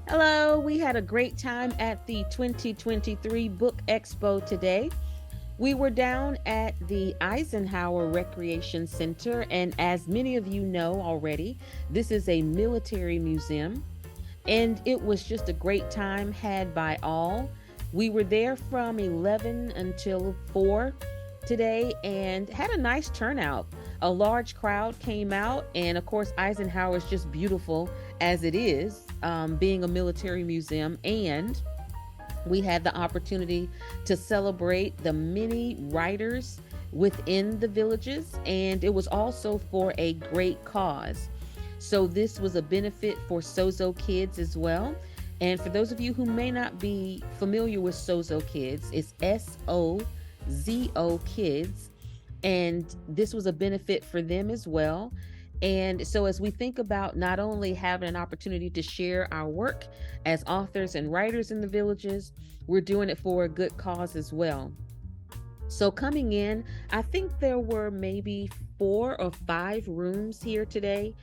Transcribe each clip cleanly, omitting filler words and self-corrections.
Hello, we had a great time at the 2023 Book Expo today. We were down at the Eisenhower Recreation Center, and as many of you know already, this is a military museum, and it was just a great time had by all. We were there from 11 until 4 today and had a nice turnout. A large crowd came out, and of course, Eisenhower is just beautiful as it is, being a military museum. And we had the opportunity to celebrate the many writers within the villages, and it was also for a great cause. So, this was a benefit for Sozo Kids as well. And for those of you who may not be familiar with Sozo Kids, it's SOZO Kids. And this was a benefit for them as well. And so, as we think about not only having an opportunity to share our work as authors and writers in the villages, we're doing it for a good cause as well. So, coming in, I think there were maybe 4 or 5 rooms here today,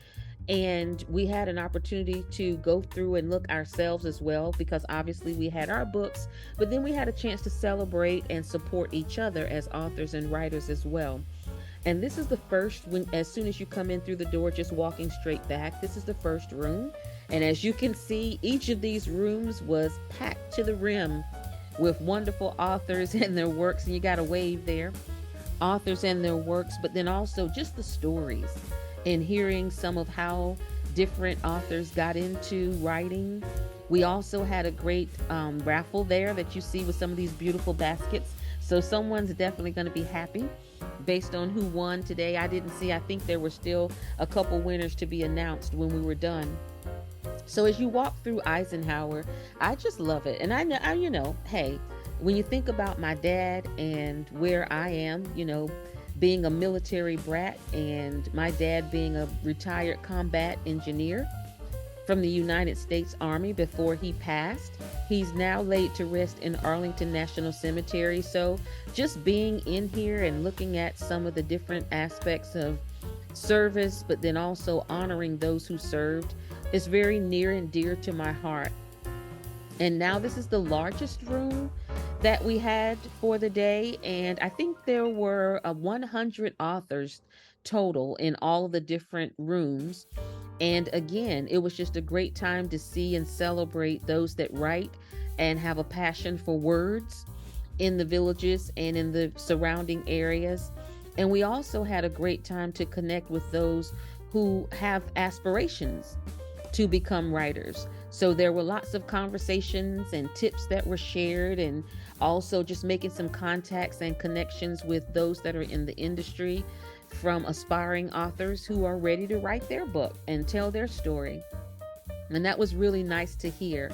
and we had an opportunity to go through and look ourselves as well, because obviously we had our books, but then we had a chance to celebrate and support each other as authors and writers as well. And this is the first, when as soon as you come in through the door, just walking straight back, this is the first room. And as you can see, each of these rooms was packed to the rim with wonderful authors and their works. And you got a wave there, authors and their works, but then also just the stories and hearing some of how different authors got into writing. We also had a great raffle there that you see with some of these beautiful baskets. So someone's definitely going to be happy based on who won today. I didn't see, I think there were still a couple winners to be announced when we were done. So as you walk through Eisenhower, I just love it. And I know, hey, when you think about my dad and where I am, being a military brat and my dad being a retired combat engineer from the United States Army before he passed. He's now laid to rest in Arlington National Cemetery. So just being in here and looking at some of the different aspects of service, but then also honoring those who served, is very near and dear to my heart. And now this is the largest room that we had for the day. And I think there were 100 authors total in all of the different rooms. And again, it was just a great time to see and celebrate those that write and have a passion for words in the villages and in the surrounding areas. And we also had a great time to connect with those who have aspirations to become writers. So there were lots of conversations and tips that were shared, and also just making some contacts and connections with those that are in the industry, from aspiring authors who are ready to write their book and tell their story. And that was really nice to hear.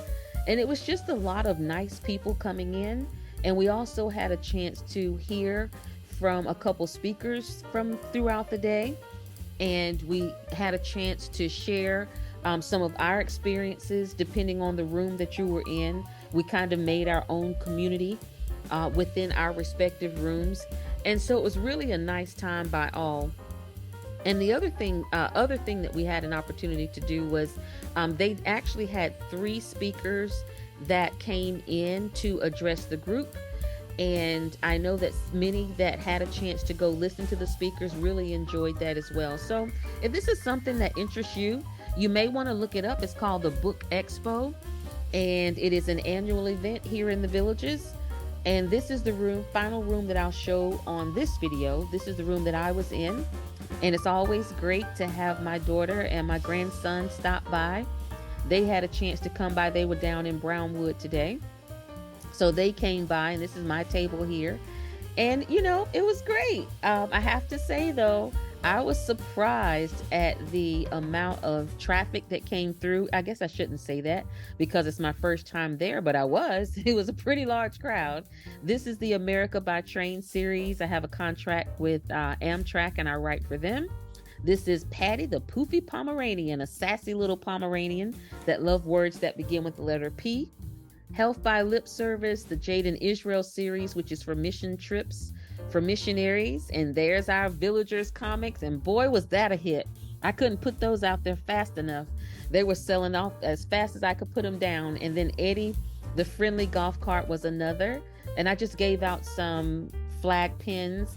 And it was just a lot of nice people coming in. And we also had a chance to hear from a couple speakers from throughout the day. And we had a chance to share some of our experiences depending on the room that you were in. We kind of made our own community within our respective rooms. And so it was really a nice time by all. And the other thing that we had an opportunity to do was they actually had 3 speakers that came in to address the group. And I know that many that had a chance to go listen to the speakers really enjoyed that as well. So if this is something that interests you, you may want to look it up. It's called the Book Expo, and it is an annual event here in the villages. And this is the final room that I'll show on this video. This is the room that I was in. And it's always great to have my daughter and my grandson stop by. They had a chance to come by. They were down in Brownwood today. So they came by, and this is my table here. And, it was great. I have to say, though, I was surprised at the amount of traffic that came through. I guess I shouldn't say that because it's my first time there, but I was. It was a pretty large crowd. This is the America by Train series. I have a contract with Amtrak, and I write for them. This is Patty, the poofy Pomeranian, a sassy little Pomeranian that loved words that begin with the letter P. Health by Lip Service, the Jade in Israel series, which is for mission trips for missionaries. And there's our Villagers comics. And boy, was that a hit. I couldn't put those out there fast enough. They were selling off as fast as I could put them down. And then Eddie, the friendly golf cart, was another. And I just gave out some flag pins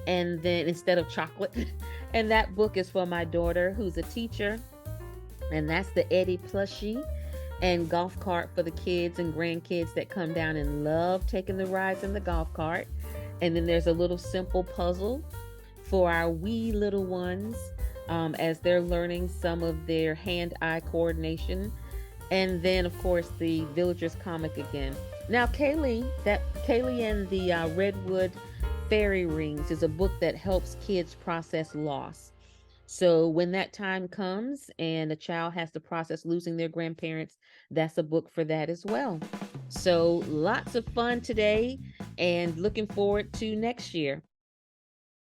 and then instead of chocolate. And that book is for my daughter who's a teacher. And that's the Eddie plushie and golf cart for the kids and grandkids that come down and love taking the rides in the golf cart. And then there's a little simple puzzle for our wee little ones as they're learning some of their hand-eye coordination. And then, of course, the Villagers comic again. Now, Kaylee and the Redwood Fairy Rings is a book that helps kids process loss. So when that time comes and a child has to process losing their grandparents, that's a book for that as well. So lots of fun today and looking forward to next year.